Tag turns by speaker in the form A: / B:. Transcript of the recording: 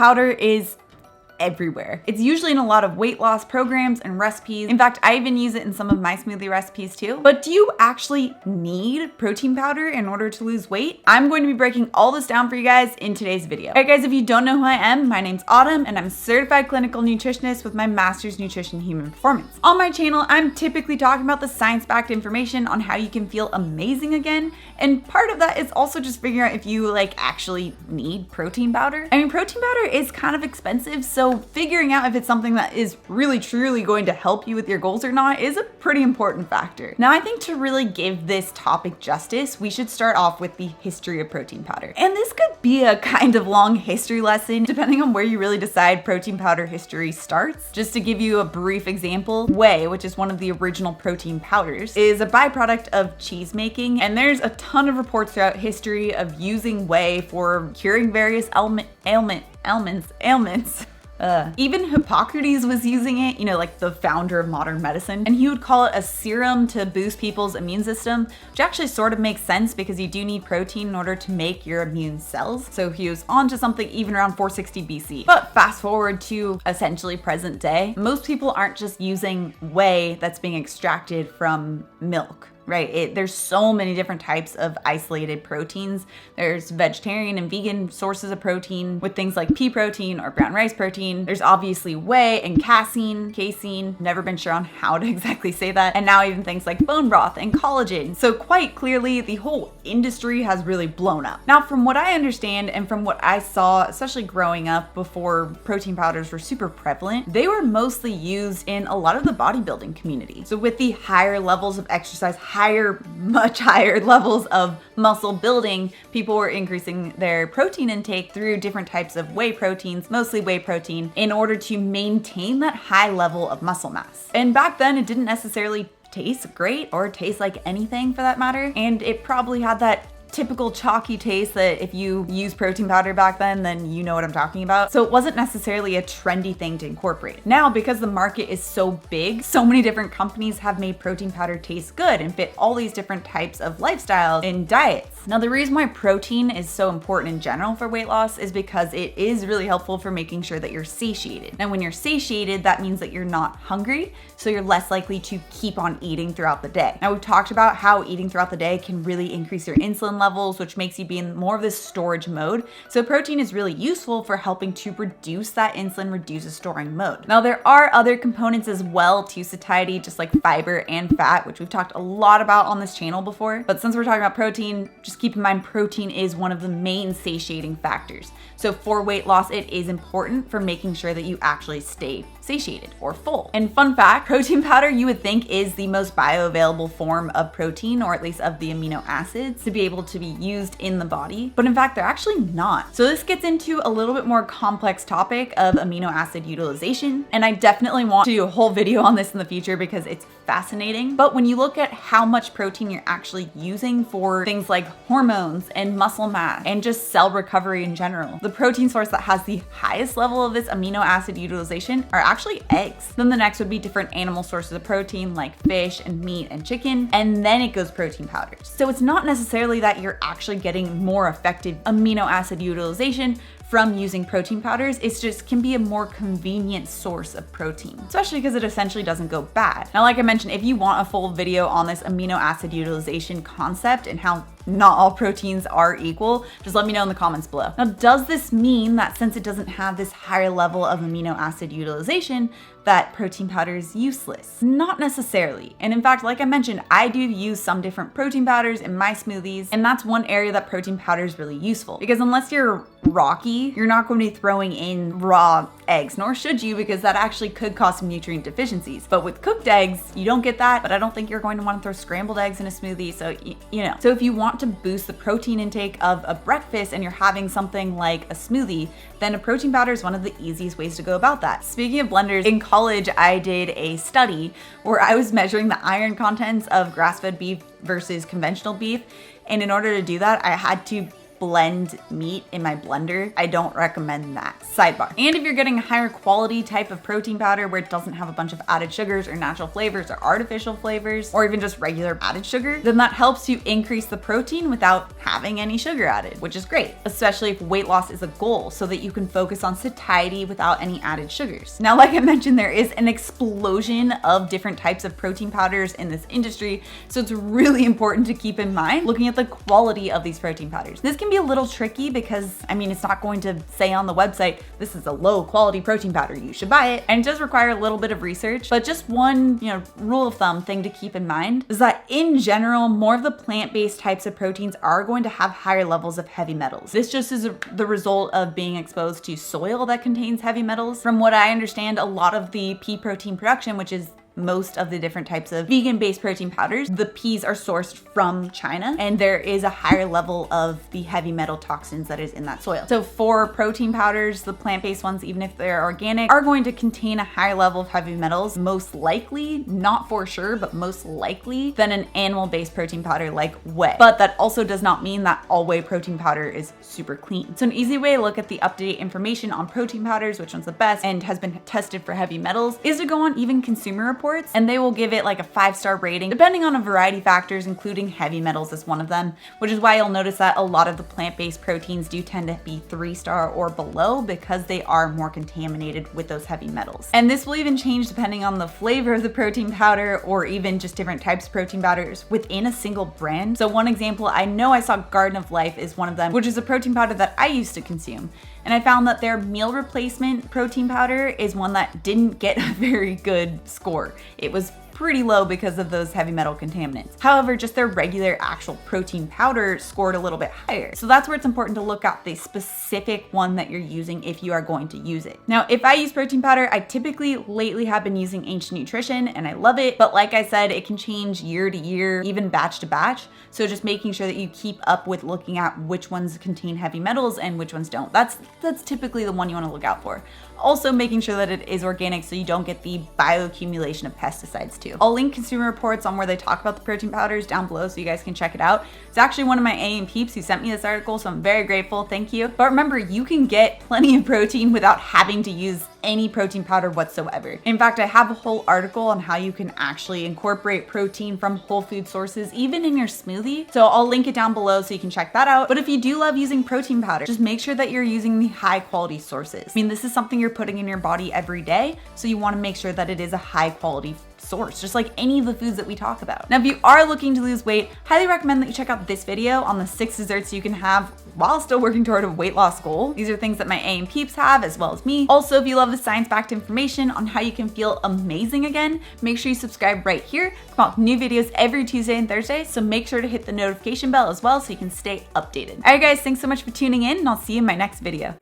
A: powder is everywhere. It's usually in a lot of weight loss programs and recipes. In fact, I even use it in some of my smoothie recipes too. But do you actually need protein powder in order to lose weight? I'm going to be breaking all this down for you guys in today's video. All right, guys, if you don't know who I am, my name's Autumn and I'm a certified clinical nutritionist with my master's nutrition human performance. On my channel, I'm typically talking about the science-backed information on how you can feel amazing again. And part of that is also just figuring out if you actually need protein powder. I mean, protein powder is kind of expensive, so figuring out if it's something that is really truly going to help you with your goals or not is a pretty important factor. Now, I think to really give this topic justice, we should start off with the history of protein powder. And this could be a kind of long history lesson, depending on where you really decide protein powder history starts. Just to give you a brief example, whey, which is one of the original protein powders, is a byproduct of cheese making. And there's a ton of reports throughout history of using whey for curing various ailments. Even Hippocrates was using it, like the founder of modern medicine, and he would call it a serum to boost people's immune system, which actually sort of makes sense because you do need protein in order to make your immune cells. So he was onto something even around 460 BC. But fast forward to essentially present day, most people aren't just using whey that's being extracted from milk. Right? There's so many different types of isolated proteins. There's vegetarian and vegan sources of protein with things like pea protein or brown rice protein. There's obviously whey and casein, never been sure on how to exactly say that. And now even things like bone broth and collagen. So quite clearly, the whole industry has really blown up. Now, from what I understand and from what I saw, especially growing up before protein powders were super prevalent, they were mostly used in a lot of the bodybuilding community. So with the higher levels of exercise, much higher levels of muscle building, people were increasing their protein intake through different types of whey proteins, mostly whey protein, in order to maintain that high level of muscle mass. And back then, it didn't necessarily taste great or taste like anything for that matter. And it probably had that typical chalky taste that if you use protein powder back then you know what I'm talking about. So it wasn't necessarily a trendy thing to incorporate. Now, because the market is so big, so many different companies have made protein powder taste good and fit all these different types of lifestyles and diets. Now, the reason why protein is so important in general for weight loss is because it is really helpful for making sure that you're satiated. And when you're satiated, that means that you're not hungry, so you're less likely to keep on eating throughout the day. Now, we've talked about how eating throughout the day can really increase your insulin levels, which makes you be in more of this storage mode. So protein is really useful for helping to reduce that insulin, reduce the storing mode. Now, there are other components as well to satiety, just like fiber and fat, which we've talked a lot about on this channel before. But since we're talking about protein, just keep in mind protein is one of the main satiating factors. So for weight loss, it is important for making sure that you actually stay satiated or full. And fun fact, protein powder you would think is the most bioavailable form of protein, or at least of the amino acids, to be able to be used in the body, but in fact they're actually not. So this gets into a little bit more complex topic of amino acid utilization, and I definitely want to do a whole video on this in the future because it's fascinating. But when you look at how much protein you're actually using for things like hormones and muscle mass and just cell recovery in general, the protein source that has the highest level of this amino acid utilization are actually eggs. Then the next would be different animal sources of protein like fish and meat and chicken, and then it goes protein powders. So it's not necessarily that you're actually getting more effective amino acid utilization from using protein powders. It's just can be a more convenient source of protein, especially because it essentially doesn't go bad. Now, like I mentioned, if you want a full video on this amino acid utilization concept and how not all proteins are equal, just let me know in the comments below. Now, does this mean that since it doesn't have this higher level of amino acid utilization, that protein powder is useless? Not necessarily. And in fact, like I mentioned, I do use some different protein powders in my smoothies, and that's one area that protein powder is really useful, because unless you're rocky, you're not going to be throwing in raw eggs, nor should you, because that actually could cause some nutrient deficiencies. But with cooked eggs, you don't get that, but I don't think you're going to want to throw scrambled eggs in a smoothie, so you know. So if you want to boost the protein intake of a breakfast and you're having something like a smoothie, then a protein powder is one of the easiest ways to go about that. Speaking of blenders, in college, I did a study where I was measuring the iron contents of grass-fed beef versus conventional beef. And in order to do that, I had to blend meat in my blender, I don't recommend that. Sidebar. And if you're getting a higher quality type of protein powder where it doesn't have a bunch of added sugars or natural flavors or artificial flavors, or even just regular added sugar, then that helps you increase the protein without having any sugar added, which is great, especially if weight loss is a goal, so that you can focus on satiety without any added sugars. Now, like I mentioned, there is an explosion of different types of protein powders in this industry, so it's really important to keep in mind looking at the quality of these protein powders. This can be a little tricky because, I mean, it's not going to say on the website, this is a low quality protein powder, you should buy it. And it does require a little bit of research, but just one, rule of thumb thing to keep in mind is that in general, more of the plant-based types of proteins are going to have higher levels of heavy metals. This just is the result of being exposed to soil that contains heavy metals. From what I understand, a lot of the pea protein production, which is most of the different types of vegan-based protein powders, the peas are sourced from China, and there is a higher level of the heavy metal toxins that is in that soil. So for protein powders, the plant-based ones, even if they're organic, are going to contain a higher level of heavy metals, most likely, not for sure, but most likely, than an animal-based protein powder like whey. But that also does not mean that all whey protein powder is super clean. So an easy way to look at the up-to-date information on protein powders, which one's the best and has been tested for heavy metals, is to go on even Consumer Reports, and they will give it like a 5-star rating, depending on a variety of factors, including heavy metals as one of them, which is why you'll notice that a lot of the plant-based proteins do tend to be 3-star or below because they are more contaminated with those heavy metals. And this will even change depending on the flavor of the protein powder or even just different types of protein powders within a single brand. So one example, I know I saw Garden of Life is one of them, which is a protein powder that I used to consume. And I found that their meal replacement protein powder is one that didn't get a very good score. It was pretty low because of those heavy metal contaminants. However, just their regular actual protein powder scored a little bit higher. So that's where it's important to look at the specific one that you're using if you are going to use it. Now, if I use protein powder, I typically lately have been using Ancient Nutrition and I love it. But like I said, it can change year to year, even batch to batch. So just making sure that you keep up with looking at which ones contain heavy metals and which ones don't. That's typically the one you want to look out for. Also making sure that it is organic so you don't get the bioaccumulation of pesticides too. I'll link Consumer Reports on where they talk about the protein powders down below so you guys can check it out. It's actually one of my A and peeps who sent me this article, so I'm very grateful, thank you. But remember, you can get plenty of protein without having to use any protein powder whatsoever. In fact, I have a whole article on how you can actually incorporate protein from whole food sources, even in your smoothie. So I'll link it down below so you can check that out. But if you do love using protein powder, just make sure that you're using the high quality sources. I mean, this is something you're putting in your body every day, so you want to make sure that it is a high quality source, just like any of the foods that we talk about. Now, if you are looking to lose weight, highly recommend that you check out this video on the 6 desserts you can have while still working toward a weight loss goal. These are things that my A and peeps have, as well as me. Also, if you love the science-backed information on how you can feel amazing again, make sure you subscribe right here. Come out with new videos every Tuesday and Thursday, so make sure to hit the notification bell as well so you can stay updated. All right, guys, thanks so much for tuning in, and I'll see you in my next video.